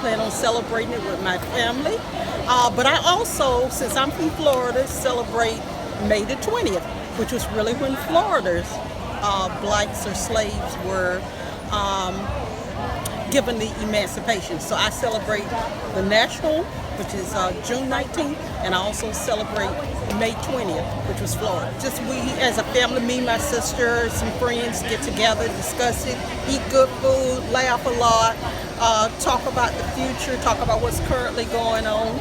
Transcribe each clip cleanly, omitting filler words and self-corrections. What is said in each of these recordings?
plan on celebrating it with my family. But I also, since I'm from Florida, celebrate May the 20th, which was really when Florida's blacks or slaves were given the emancipation. So I celebrate the national, which is June 19th, and I also celebrate May 20th, which was Florida. Just we as a family, me, my sister, some friends get together, discuss it, eat good food, laugh a lot, talk about the future, talk about what's currently going on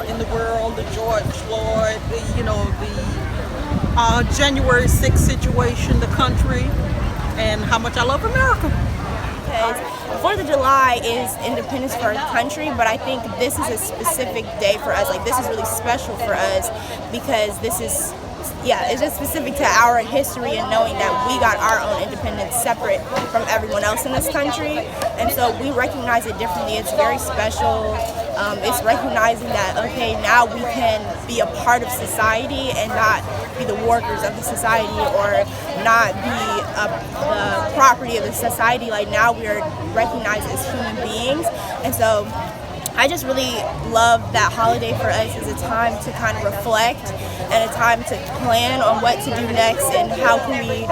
in the world, the George Floyd, the January 6th situation, the country, and how much I love America. Because 4th of July is independence for our country, but I think this is a specific day for us. Like, this is really special for us because this is, it's just specific to our history and knowing that we got our own independence separate from everyone else in this country. And so we recognize it differently. It's very special. It's recognizing that, okay, now we can be a part of society and not be the workers of the society or not be the property of the society. Like, now we are recognized as human beings. And so I just really love that holiday for us as a time to kind of reflect and a time to plan on what to do next and how can we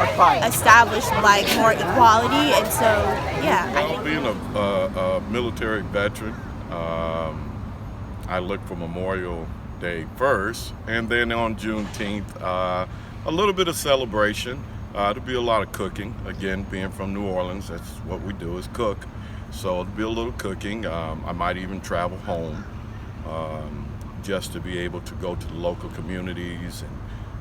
establish like more equality. And so, I think being a military veteran, I look for Memorial Day first, and then on Juneteenth, a little bit of celebration. There'll be a lot of cooking. Again, being from New Orleans, that's what we do is cook. So there'll be a little cooking. I might even travel home just to be able to go to the local communities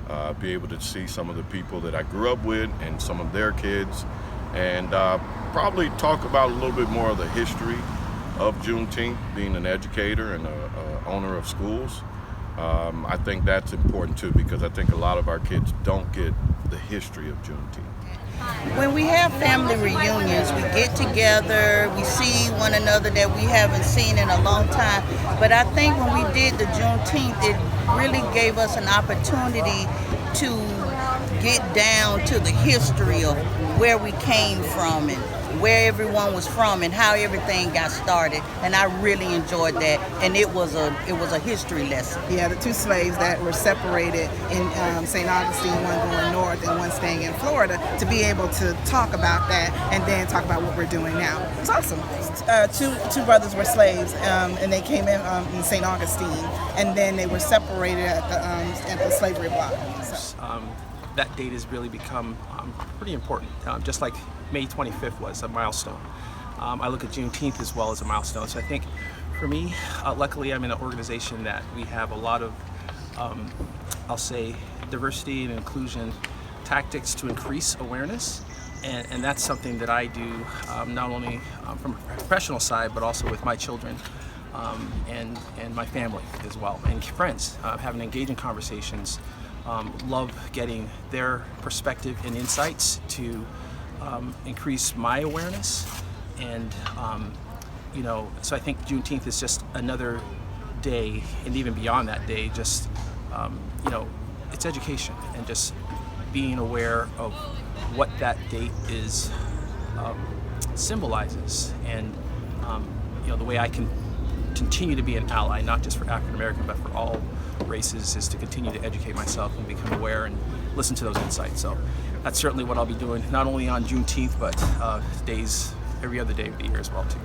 and be able to see some of the people that I grew up with and some of their kids, and probably talk about a little bit more of the history of Juneteenth, being an educator and a owner of schools. I think that's important too, because I think a lot of our kids don't get the history of Juneteenth. When we have family reunions, we get together, we see one another that we haven't seen in a long time. But I think when we did the Juneteenth, it really gave us an opportunity to get down to the history of where we came from and where everyone was from and how everything got started, and I really enjoyed that. And it was a history lesson. Yeah, the two slaves that were separated in St. Augustine, one going north and one staying in Florida, to be able to talk about that and then talk about what we're doing now. It's awesome. Two brothers were slaves, and they came in St. Augustine, and then they were separated at the slavery block. So. That date has really become pretty important, just like May 25th was a milestone. I look at Juneteenth as well as a milestone. So I think for me, luckily I'm in an organization that we have a lot of, I'll say, diversity and inclusion tactics to increase awareness. And that's something that I do not only from a professional side, but also with my children and my family as well, and friends, having engaging conversations. Love getting their perspective and insights to increase my awareness, and so I think Juneteenth is just another day, and even beyond that day, just it's education and just being aware of what that date is symbolizes, and the way I can continue to be an ally, not just for African American, but for all races, is to continue to educate myself and become aware and listen to those insights. So that's certainly what I'll be doing, not only on Juneteenth, but days every other day of the year as well too.